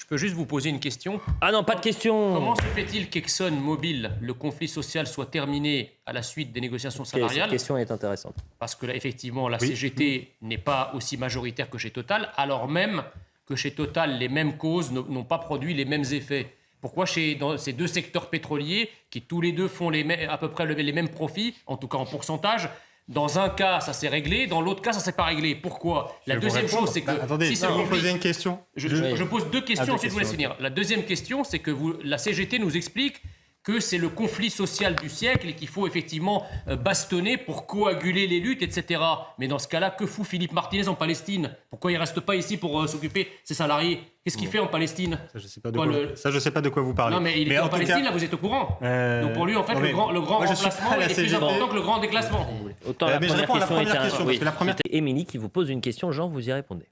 peux juste vous poser une question. Ah non, pas de question. Comment se fait-il qu'ExxonMobil, le conflit social, soit terminé à la suite des négociations salariales ? Cette question est intéressante. Parce que là, effectivement, la CGT n'est pas aussi majoritaire que chez Total, alors même que chez Total, les mêmes causes n'ont pas produit les mêmes effets. Pourquoi dans ces deux secteurs pétroliers, qui tous les deux font à peu près les mêmes profits, en tout cas en pourcentage, dans un cas, ça s'est réglé, dans l'autre cas, ça s'est pas réglé. Pourquoi ? La deuxième chose, c'est que... attendez, si vous posez une question... Je pose deux questions, ensuite je vous laisse finir. La deuxième question, c'est que la CGT nous explique que c'est le conflit social du siècle et qu'il faut effectivement bastonner pour coaguler les luttes, etc. Mais dans ce cas-là, que fout Philippe Martinez en Palestine ? Pourquoi il ne reste pas ici pour s'occuper de ses salariés ? Qu'est-ce qu'il fait en Palestine ? Ça, je ne sais pas de quoi vous parlez. Non, mais il est en Palestine, là, vous êtes au courant. Donc pour lui, en fait, le grand remplacement est plus important que le grand déclassement. Autant la première question est c'est Émilie qui vous pose une question. Jean, vous y répondez.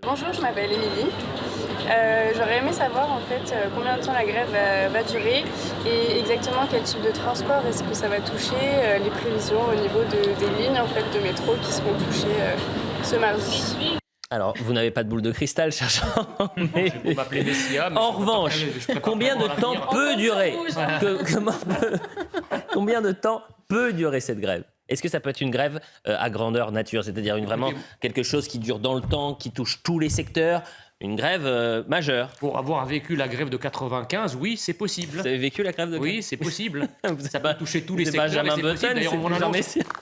Bonjour, je m'appelle Émilie. J'aurais aimé savoir en fait combien de temps la grève va durer et exactement quel type de transport est-ce que ça va toucher, les prévisions au niveau des lignes en fait, de métro qui seront touchées ce mardi. Alors, vous n'avez pas de boule de cristal, cher Jean. Mais... Vous m'appelez Messia. En revanche, combien de temps peut durer Combien de temps peut durer cette grève ? Est-ce que ça peut être une grève à grandeur nature, c'est-à-dire vraiment quelque chose qui dure dans le temps, qui touche tous les secteurs ? Une grève majeure. Pour avoir vécu la grève de 95, oui, c'est possible. Vous avez vécu la grève de 95 ? Oui, c'est possible. Ça peut toucher tous les c'est secteurs. Benjamin Button, D'ailleurs,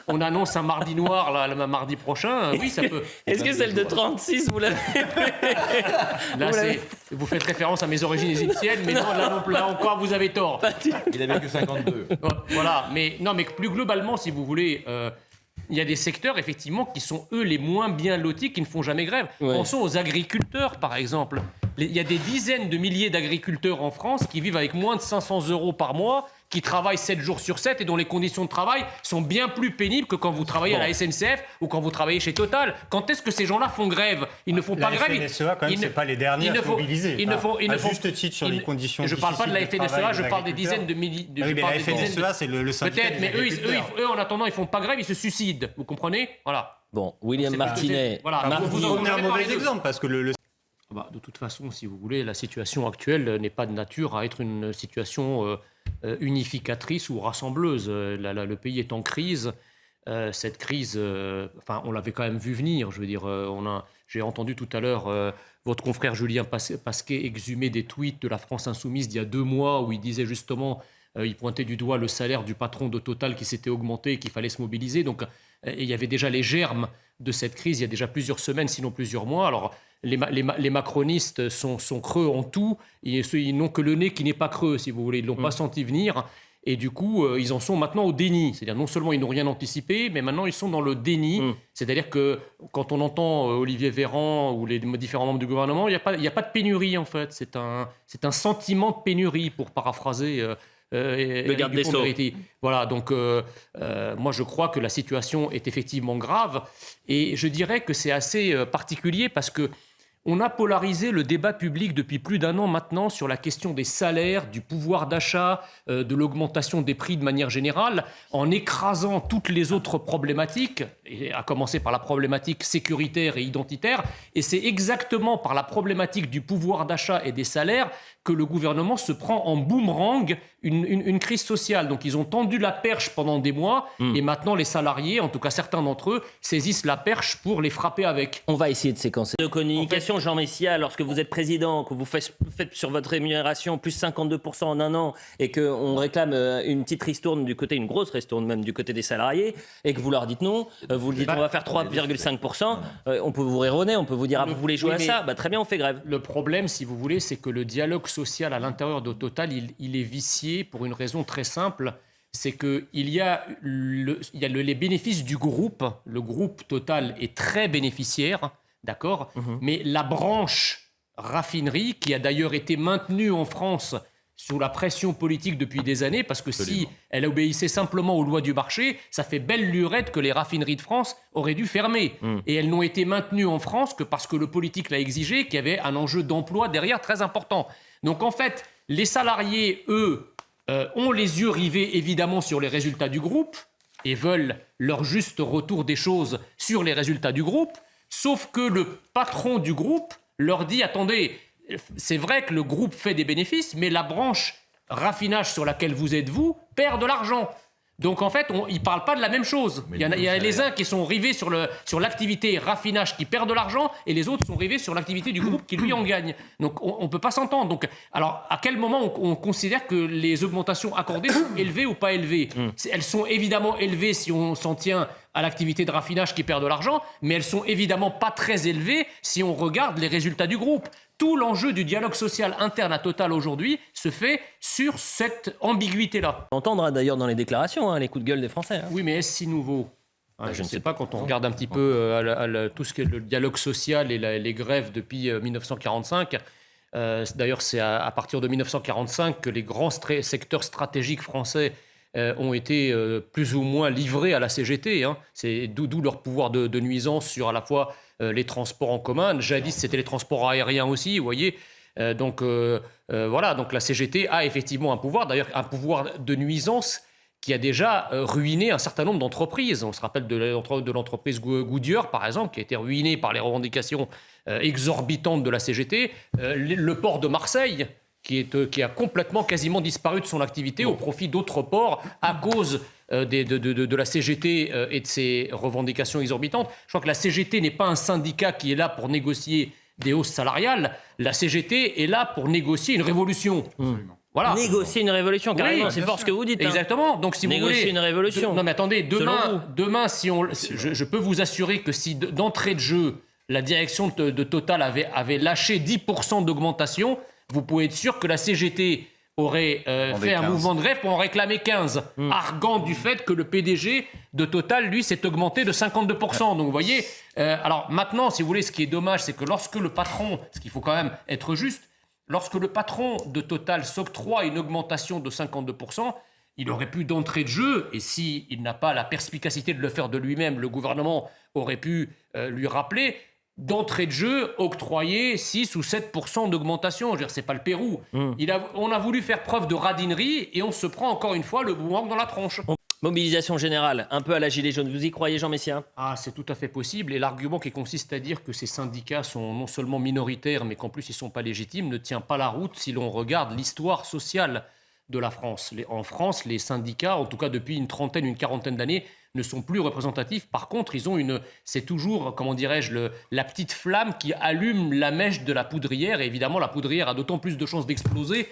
on annonce un mardi noir là, le mardi prochain. Oui, ça peut. Est-ce que celle de 36, vous l'avez Là, vous faites référence à mes origines égyptiennes, mais non, là encore, vous avez tort. Il avait que 52. Voilà, mais plus globalement, si vous voulez... il y a des secteurs, effectivement, qui sont, eux, les moins bien lotis, qui ne font jamais grève. Ouais. Pensons aux agriculteurs, par exemple. Il y a des dizaines de milliers d'agriculteurs en France qui vivent avec moins de 500 € par mois, qui travaillent 7 jours sur 7 et dont les conditions de travail sont bien plus pénibles que quand vous travaillez à la SNCF ou quand vous travaillez chez Total. Quand est-ce que ces gens-là font grève ? Ils ne font pas grève. La FNSEA, quand même, c'est pas les derniers à se mobiliser. À juste titre sur les conditions difficiles. Je ne parle pas de la FNSEA, je parle des dizaines de milliers... Oui, mais la FNSEA, c'est le syndicat des agriculteurs. Peut-être, mais eux, en attendant, ils ne font pas grève, ils se suicident. Vous comprenez ? Voilà. Bon, William Martinet... Vous en donnez un mauvais exemple, parce que de toute façon, si vous voulez, la situation actuelle n'est pas de nature à être une situation unificatrice ou rassembleuse. Le pays est en crise. Cette crise, on l'avait quand même vu venir. Je veux dire, j'ai entendu tout à l'heure votre confrère Julien Pasquet exhumer des tweets de la France Insoumise d'il y a 2 mois où il disait justement, il pointait du doigt le salaire du patron de Total qui s'était augmenté et qu'il fallait se mobiliser. Donc, il y avait déjà les germes de cette crise il y a déjà plusieurs semaines, sinon plusieurs mois. Alors, les macronistes sont creux en tout. Ils n'ont que le nez qui n'est pas creux, si vous voulez. Ils ne l'ont pas senti venir. Et du coup, ils en sont maintenant au déni. C'est-à-dire, non seulement ils n'ont rien anticipé, mais maintenant ils sont dans le déni. C'est-à-dire que quand on entend Olivier Véran ou les différents membres du gouvernement, il n'y a pas de pénurie, en fait. C'est un sentiment de pénurie, pour paraphraser... le garde des Sceaux. Voilà, donc moi je crois que la situation est effectivement grave et je dirais que c'est assez particulier parce que on a polarisé le débat public depuis plus d'1 an maintenant sur la question des salaires, du pouvoir d'achat, de l'augmentation des prix de manière générale, en écrasant toutes les autres problématiques, et à commencer par la problématique sécuritaire et identitaire. Et c'est exactement par la problématique du pouvoir d'achat et des salaires que le gouvernement se prend en boomerang une crise sociale. Donc ils ont tendu la perche pendant des mois et maintenant les salariés, en tout cas certains d'entre eux, saisissent la perche pour les frapper avec. On va essayer de séquencer. De communication, Jean Messia, lorsque vous êtes président, que vous faites sur votre rémunération plus 52% en 1 an et qu'on réclame une petite ristourne du côté, une grosse ristourne même du côté des salariés, et que vous leur dites non, vous dites on va faire 3,5%, on peut vous rironner, on peut vous dire vous voulez jouer à ça, très bien, on fait grève. Le problème, si vous voulez, c'est que le dialogue social à l'intérieur de Total, il est vicié pour une raison très simple, c'est qu'il y a, les bénéfices du groupe. Le groupe Total est très bénéficiaire, d'accord, mais la branche raffinerie, qui a d'ailleurs été maintenue en France sous la pression politique depuis des années, parce que si elle obéissait simplement aux lois du marché, ça fait belle lurette que les raffineries de France auraient dû fermer. Et elles n'ont été maintenues en France que parce que le politique l'a exigé, qu'il y avait un enjeu d'emploi derrière très important. Donc en fait, les salariés, eux, ont les yeux rivés évidemment sur les résultats du groupe et veulent leur juste retour des choses sur les résultats du groupe, sauf que le patron du groupe leur dit « Attendez, c'est vrai que le groupe fait des bénéfices, mais la branche raffinage sur laquelle vous êtes vous perd de l'argent. Donc en fait, ils ne parlent pas de la même chose. Il y a les uns qui sont rivés sur l'activité raffinage qui perd de l'argent et les autres sont rivés sur l'activité du groupe qui lui en gagne. Donc on ne peut pas s'entendre. Donc, alors à quel moment on considère que les augmentations accordées sont élevées ou pas élevées ? Elles sont évidemment élevées si on s'en tient à l'activité de raffinage qui perd de l'argent, mais elles sont évidemment pas très élevées si on regarde les résultats du groupe. Tout l'enjeu du dialogue social interne à Total aujourd'hui se fait sur cette ambiguïté-là. On entendra d'ailleurs dans les déclarations les coups de gueule des Français. Oui, mais est-ce si nouveau ? Je ne sais pas, quand on regarde un petit peu tout ce qui est le dialogue social et les grèves depuis 1945, d'ailleurs c'est à partir de 1945 que les grands secteurs stratégiques français ont été plus ou moins livrés à la CGT. C'est d'où leur pouvoir de nuisance sur à la fois les transports en commun. Jadis, c'était les transports aériens aussi, vous voyez. Donc voilà, donc la CGT a effectivement un pouvoir, d'ailleurs un pouvoir de nuisance qui a déjà ruiné un certain nombre d'entreprises. On se rappelle de l'entreprise Goodyear, par exemple, qui a été ruinée par les revendications exorbitantes de la CGT. Le port de Marseille, qui a complètement, quasiment disparu de son activité au profit d'autres ports à cause de la CGT et de ses revendications exorbitantes. Je crois que la CGT n'est pas un syndicat qui est là pour négocier des hausses salariales. La CGT est là pour négocier une révolution. Voilà. Négocier une révolution, carrément, oui, c'est fort ce que vous dites. Exactement. Donc, si négocier vous voulez, une révolution. Non, mais attendez, demain si je peux vous assurer que si d'entrée de jeu, la direction de Total avait lâché 10% d'augmentation, vous pouvez être sûr que la CGT aurait fait un mouvement de grève pour en réclamer 15, arguant du fait que le PDG de Total, lui, s'est augmenté de 52%. Donc vous voyez, alors maintenant, si vous voulez, ce qui est dommage, c'est que lorsque le patron, ce qu'il faut quand même être juste, lorsque le patron de Total s'octroie une augmentation de 52%, il aurait pu d'entrée de jeu, et s'il n'a pas la perspicacité de le faire de lui-même, le gouvernement aurait pu lui rappeler, d'entrée de jeu, octroyer 6 ou 7% d'augmentation. Je veux dire, c'est pas le Pérou. On a voulu faire preuve de radinerie et on se prend encore une fois le boomerang dans la tronche. Mobilisation générale, un peu à la gilet jaune. Vous y croyez, Jean Messia ? C'est tout à fait possible. Et l'argument qui consiste à dire que ces syndicats sont non seulement minoritaires, mais qu'en plus ils ne sont pas légitimes, ne tient pas la route si l'on regarde l'histoire sociale de la France. En France, les syndicats, en tout cas depuis une quarantaine d'années, ne sont plus représentatifs. Par contre, c'est toujours, comment dirais-je, la petite flamme qui allume la mèche de la poudrière. Et évidemment, la poudrière a d'autant plus de chances d'exploser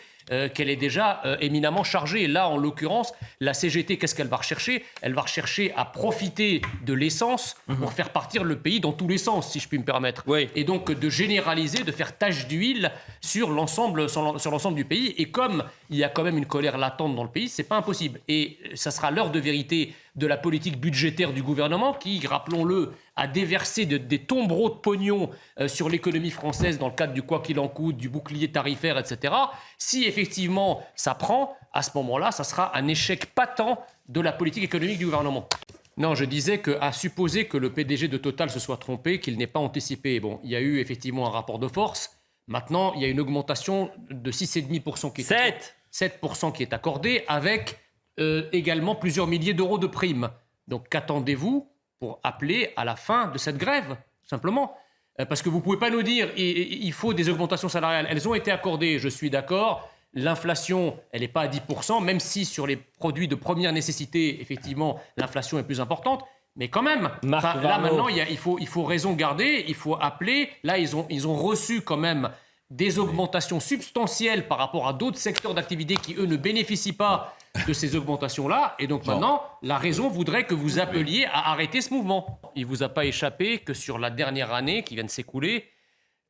qu'elle est déjà éminemment chargée. Et là, en l'occurrence, la CGT, qu'est-ce qu'elle va rechercher ? Elle va rechercher à profiter de l'essence pour faire partir le pays dans tous les sens, si je puis me permettre. Oui. Et donc de généraliser, de faire tache d'huile sur l'ensemble du pays. Et comme il y a quand même une colère latente dans le pays, c'est pas impossible. Et ça sera l'heure de vérité de la politique budgétaire du gouvernement qui, rappelons-le, a déversé des tombereaux de pognon sur l'économie française dans le cadre du quoi qu'il en coûte, du bouclier tarifaire, etc. Si effectivement ça prend, à ce moment-là, ça sera un échec patent de la politique économique du gouvernement. Non, je disais qu'à supposer que le PDG de Total se soit trompé, qu'il n'ait pas anticipé. Bon, il y a eu effectivement un rapport de force. Maintenant, il y a une augmentation de 6,5% qui est 7% qui est accordée avec également plusieurs milliers d'euros de primes. Donc qu'attendez-vous pour appeler à la fin de cette grève, simplement ? Parce que vous ne pouvez pas nous dire il faut des augmentations salariales. Elles ont été accordées, je suis d'accord. L'inflation, elle n'est pas à 10%, même si sur les produits de première nécessité, effectivement, l'inflation est plus importante. Mais quand même, là maintenant, il faut raison garder, il faut appeler. Là, ils ont reçu quand même des augmentations substantielles par rapport à d'autres secteurs d'activité qui, eux, ne bénéficient pas de ces augmentations-là. Et donc maintenant, la raison voudrait que vous appeliez à arrêter ce mouvement. Il ne vous a pas échappé que sur la dernière année qui vient de s'écouler,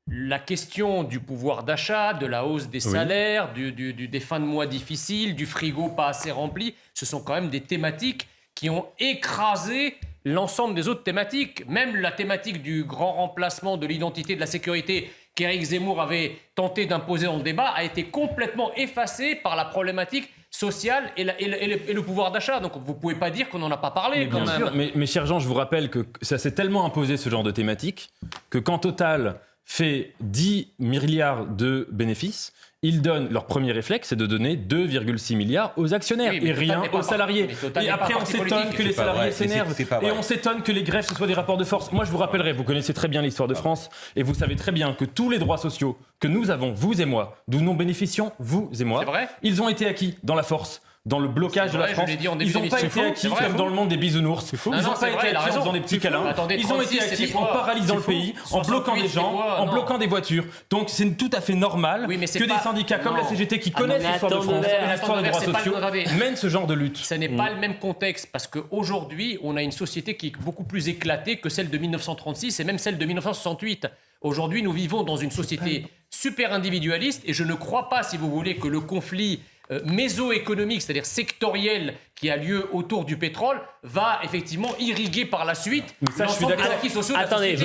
la question du pouvoir d'achat, de la hausse des salaires, des fins de mois difficiles, du frigo pas assez rempli, ce sont quand même des thématiques qui ont écrasé l'ensemble des autres thématiques. Même la thématique du grand remplacement de l'identité de la sécurité qu'Éric Zemmour avait tenté d'imposer dans le débat a été complètement effacée par la problématique sociale et le pouvoir d'achat. Donc vous ne pouvez pas dire qu'on n'en a pas parlé quand même. Mais cher Jean, je vous rappelle que ça s'est tellement imposé ce genre de thématique que quand Total fait 10 milliards de bénéfices, ils donnent, leur premier réflexe, c'est de donner 2,6 milliards aux actionnaires et rien aux salariés. Et après, on s'étonne que les salariés s'énervent. Et on s'étonne que les grèves, ce soit des rapports de force. Moi, je vous rappellerai, vous connaissez très bien l'histoire de France, et vous savez très bien que tous les droits sociaux que nous avons, vous et moi, d'où nous bénéficions, vous et moi, ils ont été acquis dans la force. Dans le blocage de la France, ils n'ont pas été acquis comme dans le monde des bisounours. Ils n'ont pas été acquis en faisant des petits câlins. Ils ont été acquis en paralysant le pays, en bloquant des gens, en bloquant des voitures. Donc c'est tout à fait normal que des syndicats comme la CGT qui connaissent l'histoire de France et l'histoire des droits sociaux mènent ce genre de lutte. Ce n'est pas le même contexte parce qu'aujourd'hui, on a une société qui est beaucoup plus éclatée que celle de 1936 et même celle de 1968. Aujourd'hui, nous vivons dans une société super individualiste et je ne crois pas, si vous voulez, que le conflit méso-économique, c'est-à-dire sectoriel, qui a lieu autour du pétrole, va effectivement irriguer par la suite l'ensemble des acquis sociaux de la société.